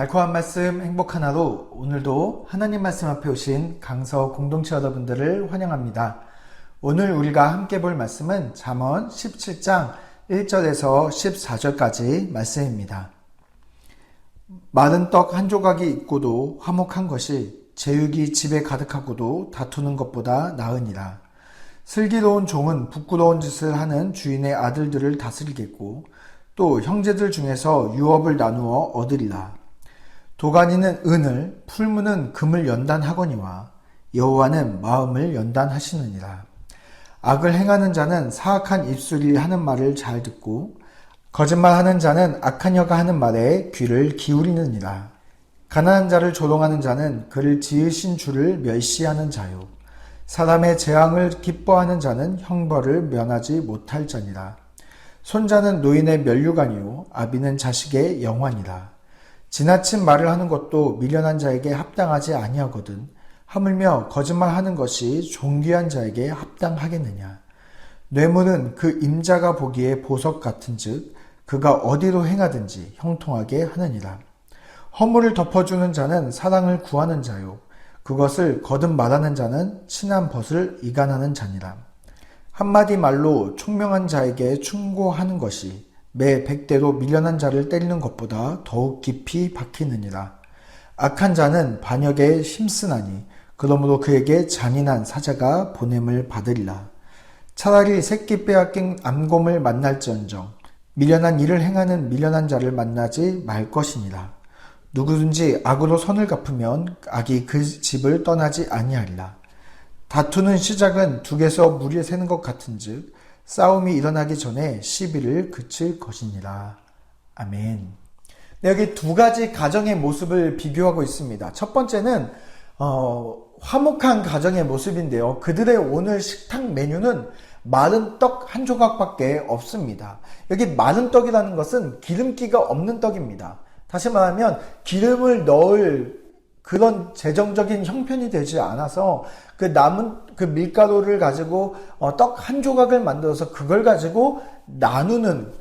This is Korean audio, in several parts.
달콤한 말씀 행복한 하루, 오늘도 하나님 말씀 앞에 오신 강서 공동체 여러분들을 환영합니다. 오늘 우리가 함께 볼 말씀은 잠언 17장 1절에서 14절까지 말씀입니다. 마른 떡 한 조각이 있고도 화목한 것이 제육이 집에 가득하고도 다투는 것보다 나으니라. 슬기로운 종은 부끄러운 짓을 하는 주인의 아들들을 다스리겠고 또 형제들 중에서 유업을 나누어 얻으리라. 도가니는 은을, 풀무는 금을 연단하거니와 여호와는 마음을 연단하시느니라. 악을 행하는 자는 사악한 입술이 하는 말을 잘 듣고 거짓말하는 자는 악한 여가 하는 말에 귀를 기울이느니라. 가난한 자를 조롱하는 자는 그를 지으신 주를 멸시하는 자요. 사람의 재앙을 기뻐하는 자는 형벌을 면하지 못할 자니라. 손자는 노인의 면류관이요 아비는 자식의 영환이라. 지나친 말을 하는 것도 미련한 자에게 합당하지 아니하거든 하물며 거짓말하는 것이 존귀한 자에게 합당하겠느냐. 뇌물은 그 임자가 보기에 보석 같은즉 그가 어디로 행하든지 형통하게 하느니라. 허물을 덮어주는 자는 사랑을 구하는 자요 그것을 거듭 말하는 자는 친한 벗을 이간하는 자니라. 한마디 말로 총명한 자에게 충고하는 것이 매 100대로 미련한 자를 때리는 것보다 더욱 깊이 박히느니라. 악한 자는 반역에 힘쓰나니 그러므로 그에게 잔인한 사자가 보냄을 받으리라. 차라리 새끼 빼앗긴 암곰을 만날지언정 미련한 일을 행하는 미련한 자를 만나지 말 것이니라. 누구든지 악으로 선을 갚으면 악이 그 집을 떠나지 아니하리라. 다투는 시작은 둑에서 물에 새는 것 같은즉 싸움이 일어나기 전에 시비를 그칠 것이니라. 아멘. 네, 여기 두 가지 가정의 모습을 비교하고 있습니다. 첫 번째는 화목한 가정의 모습인데요. 그들의 오늘 식탁 메뉴는 마른 떡 한 조각밖에 없습니다. 여기 마른 떡이라는 것은 기름기가 없는 떡입니다. 다시 말하면 기름을 넣을 그런 재정적인 형편이 되지 않아서 그 남은 그 밀가루를 가지고 떡 한 조각을 만들어서 그걸 가지고 나누는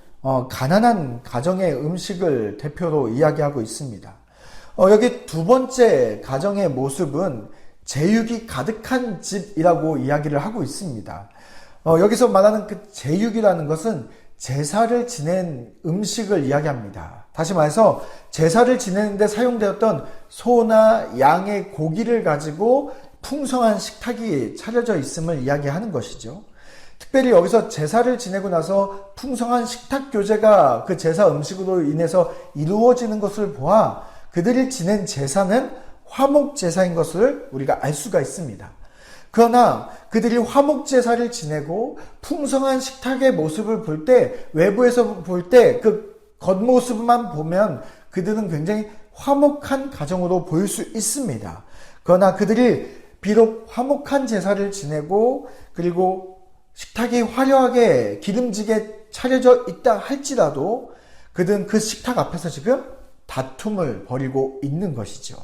가난한 가정의 음식을 대표로 이야기하고 있습니다. 여기 두 번째 가정의 모습은 제육이 가득한 집이라고 이야기를 하고 있습니다. 여기서 말하는 그 제육이라는 것은 제사를 지낸 음식을 이야기합니다. 다시 말해서 제사를 지내는데 사용되었던 소나 양의 고기를 가지고 풍성한 식탁이 차려져 있음을 이야기하는 것이죠. 특별히 여기서 제사를 지내고 나서 풍성한 식탁 교제가 그 제사 음식으로 인해서 이루어지는 것을 보아 그들이 지낸 제사는 화목 제사인 것을 우리가 알 수가 있습니다. 그러나 그들이 화목 제사를 지내고 풍성한 식탁의 모습을 볼 때, 외부에서 볼 때 그 겉모습만 보면 그들은 굉장히 화목한 가정으로 보일 수 있습니다. 그러나 그들이 비록 화목한 제사를 지내고 그리고 식탁이 화려하게 기름지게 차려져 있다 할지라도 그들은 그 식탁 앞에서 지금 다툼을 벌이고 있는 것이죠.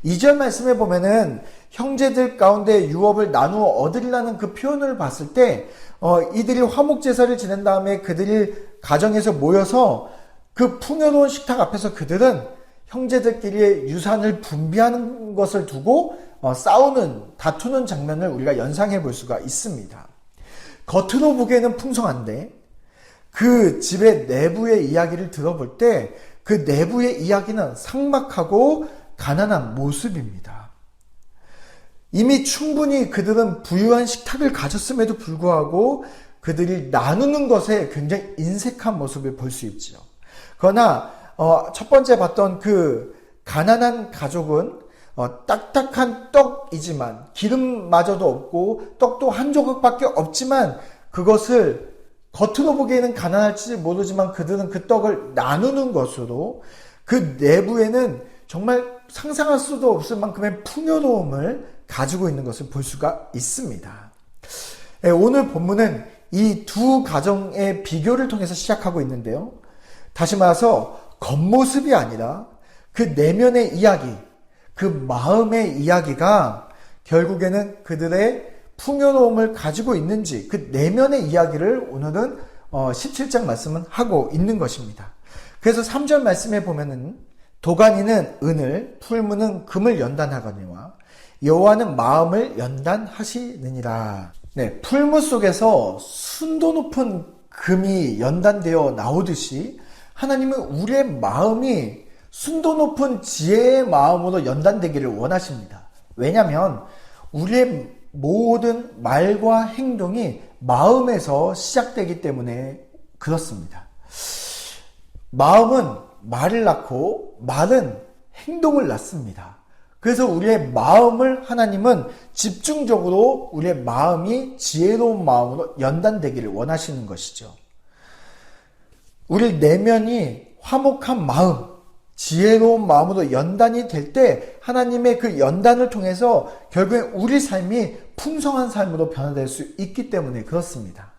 2절 말씀에 보면은 형제들 가운데 유업을 나누어 얻으리라는 그 표현을 봤을 때 이들이 화목 제사를 지낸 다음에 그들이 가정에서 모여서 그 풍요로운 식탁 앞에서 그들은 형제들끼리의 유산을 분배하는 것을 두고 싸우는, 다투는 장면을 우리가 연상해 볼 수가 있습니다. 겉으로 보기에는 풍성한데 그 집의 내부의 이야기를 들어볼 때 그 내부의 이야기는 삭막하고 가난한 모습입니다. 이미 충분히 그들은 부유한 식탁을 가졌음에도 불구하고 그들이 나누는 것에 굉장히 인색한 모습을 볼 수 있죠. 그러나 첫 번째 봤던 그 가난한 가족은 딱딱한 떡이지만 기름마저도 없고 떡도 한 조각밖에 없지만 그것을 겉으로 보기에는 가난할지 모르지만 그들은 그 떡을 나누는 것으로 그 내부에는 정말 상상할 수도 없을 만큼의 풍요로움을 가지고 있는 것을 볼 수가 있습니다. 오늘 본문은 이 두 가정의 비교를 통해서 시작하고 있는데요. 다시 말해서 겉모습이 아니라 그 내면의 이야기, 그 마음의 이야기가 결국에는 그들의 풍요로움을 가지고 있는지 그 내면의 이야기를 오늘은 17장 말씀은 하고 있는 것입니다. 그래서 3절 말씀에 보면은 도가니는 은을, 풀무는 금을 연단하거니와 여호와는 마음을 연단하시느니라. 네, 풀무 속에서 순도 높은 금이 연단되어 나오듯이 하나님은 우리의 마음이 순도 높은 지혜의 마음으로 연단되기를 원하십니다. 왜냐하면 우리의 모든 말과 행동이 마음에서 시작되기 때문에 그렇습니다. 마음은 말을 낳고 말은 행동을 낳습니다. 그래서 우리의 마음을 하나님은 집중적으로 우리의 마음이 지혜로운 마음으로 연단되기를 원하시는 것이죠. 우리 내면이 화목한 마음, 지혜로운 마음으로 연단이 될 때 하나님의 그 연단을 통해서 결국에 우리 삶이 풍성한 삶으로 변화될 수 있기 때문에 그렇습니다.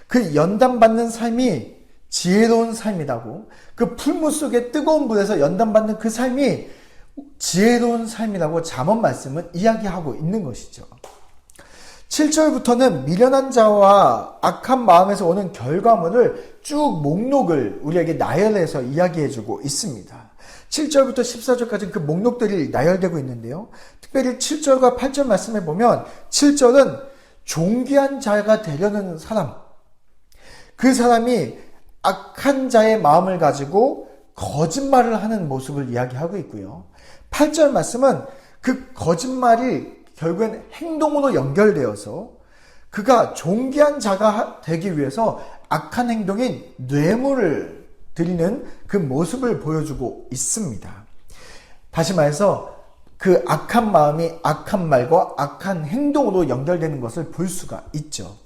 그 연단받는 삶이 지혜로운 삶이라고, 그 풀무 속에 뜨거운 불에서 연단받는 그 삶이 지혜로운 삶이라고 잠언 말씀은 이야기하고 있는 것이죠. 7절부터는 미련한 자와 악한 마음에서 오는 결과물을 쭉 목록을 우리에게 나열해서 이야기해주고 있습니다. 7절부터 14절까지 그 목록들이 나열되고 있는데요. 특별히 7절과 8절 말씀에 보면 7절은 존귀한 자가 되려는 사람, 그 사람이 악한 자의 마음을 가지고 거짓말을 하는 모습을 이야기하고 있고요. 8절 말씀은 그 거짓말이 결국엔 행동으로 연결되어서 그가 존귀한 자가 되기 위해서 악한 행동인 뇌물을 드리는 그 모습을 보여주고 있습니다. 다시 말해서 그 악한 마음이 악한 말과 악한 행동으로 연결되는 것을 볼 수가 있죠.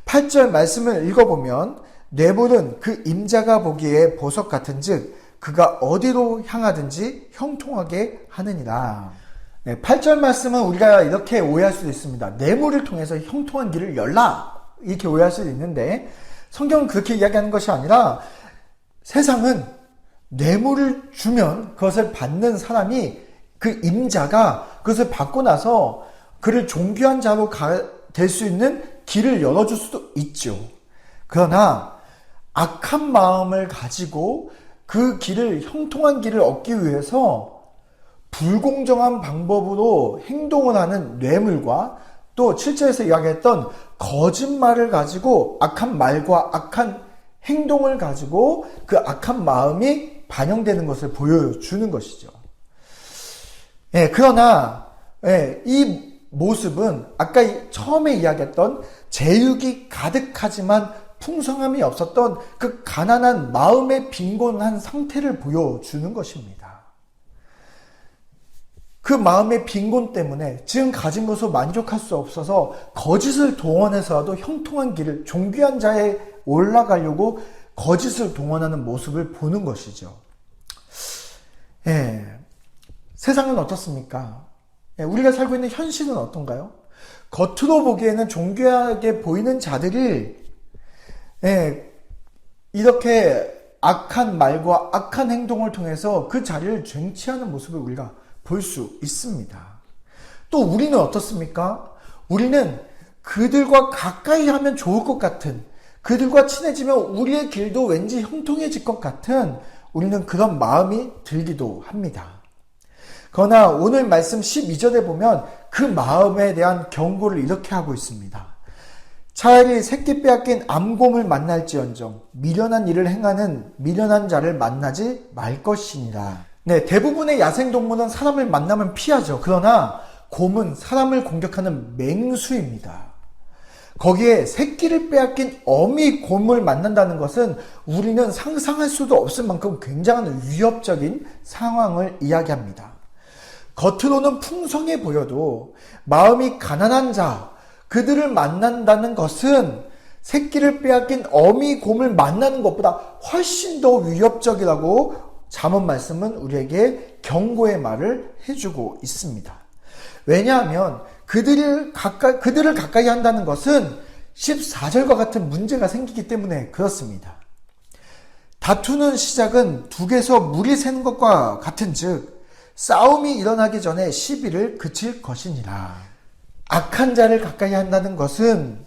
8절 말씀을 읽어보면 뇌물은 그 임자가 보기에 보석 같은즉 그가 어디로 향하든지 형통하게 하느니라. 네, 8절 말씀은 우리가 이렇게 오해할 수도 있습니다. 뇌물을 통해서 형통한 길을 열라, 이렇게 오해할 수도 있는데 성경은 그렇게 이야기하는 것이 아니라 세상은 뇌물을 주면 그것을 받는 사람이, 그 임자가 그것을 받고 나서 그를 존귀한 자로 될 수 있는 길을 열어줄 수도 있죠. 그러나 악한 마음을 가지고 그 길을, 형통한 길을 얻기 위해서 불공정한 방법으로 행동을 하는 뇌물과 또 7절에서 이야기했던 거짓말을 가지고 악한 말과 악한 행동을 가지고 그 악한 마음이 반영되는 것을 보여주는 것이죠. 예, 그러나 이 모습은 아까 처음에 이야기했던 제육이 가득하지만 풍성함이 없었던 그 가난한 마음의 빈곤한 상태를 보여주는 것입니다. 그 마음의 빈곤 때문에 지금 가진 것으로 만족할 수 없어서 거짓을 동원해서라도 형통한 길을, 존귀한 자에 올라가려고 거짓을 동원하는 모습을 보는 것이죠. 세상은 어떻습니까? 우리가 살고 있는 현실은 어떤가요? 겉으로 보기에는 존귀하게 보이는 자들이 이렇게 악한 말과 악한 행동을 통해서 그 자리를 쟁취하는 모습을 우리가 볼 수 있습니다. 또 우리는 어떻습니까? 우리는 그들과 가까이 하면 좋을 것 같은, 그들과 친해지면 우리의 길도 왠지 형통해질 것 같은 우리는 그런 마음이 들기도 합니다. 그러나 오늘 말씀 12절에 보면 그 마음에 대한 경고를 이렇게 하고 있습니다. 차라리 새끼 빼앗긴 암곰을 만날지언정 미련한 일을 행하는 미련한 자를 만나지 말 것이니라. 네, 대부분의 야생동물은 사람을 만나면 피하죠. 그러나 곰은 사람을 공격하는 맹수입니다. 거기에 새끼를 빼앗긴 어미 곰을 만난다는 것은 우리는 상상할 수도 없을 만큼 굉장한 위협적인 상황을 이야기합니다. 겉으로는 풍성해 보여도 마음이 가난한 자, 그들을 만난다는 것은 새끼를 빼앗긴 어미 곰을 만나는 것보다 훨씬 더 위협적이라고 잠언 말씀은 우리에게 경고의 말을 해주고 있습니다. 왜냐하면 그들을 가까이 한다는 것은 14절과 같은 문제가 생기기 때문에 그렇습니다. 다투는 시작은 둑에서 물이 새는 것과 같은즉 싸움이 일어나기 전에 시비를 그칠 것이니라. 악한 자를 가까이 한다는 것은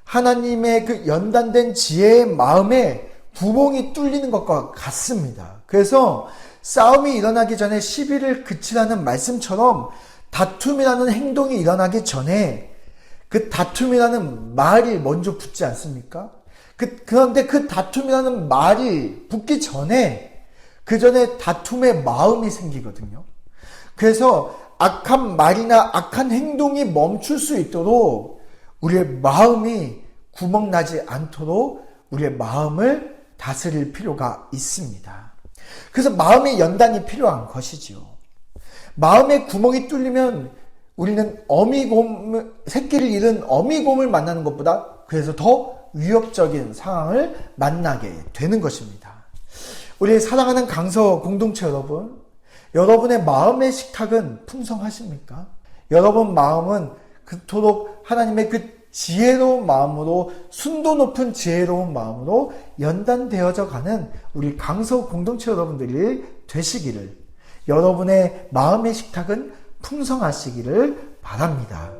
하나님의 그 연단된 지혜의 마음에 구멍이 뚫리는 것과 같습니다. 그래서 싸움이 일어나기 전에 시비를 그치라는 말씀처럼 다툼이라는 행동이 일어나기 전에 그 다툼이라는 말이 먼저 붙지 않습니까? 그런데 그 다툼이라는 말이 붙기 전에 그 전에 다툼의 마음이 생기거든요. 그래서 악한 말이나 악한 행동이 멈출 수 있도록 우리의 마음이 구멍나지 않도록 우리의 마음을 다스릴 필요가 있습니다. 그래서 마음의 연단이 필요한 것이지요. 마음의 구멍이 뚫리면 우리는 새끼를 잃은 어미곰을 만나는 것보다 그래서 더 위협적인 상황을 만나게 되는 것입니다. 우리 사랑하는 강서 공동체 여러분, 여러분의 마음의 식탁은 풍성하십니까? 여러분 마음은 그토록 하나님의 그 지혜로운 마음으로, 순도 높은 지혜로운 마음으로 연단되어져 가는 우리 강서 공동체 여러분들이 되시기를, 여러분의 마음의 식탁은 풍성하시기를 바랍니다.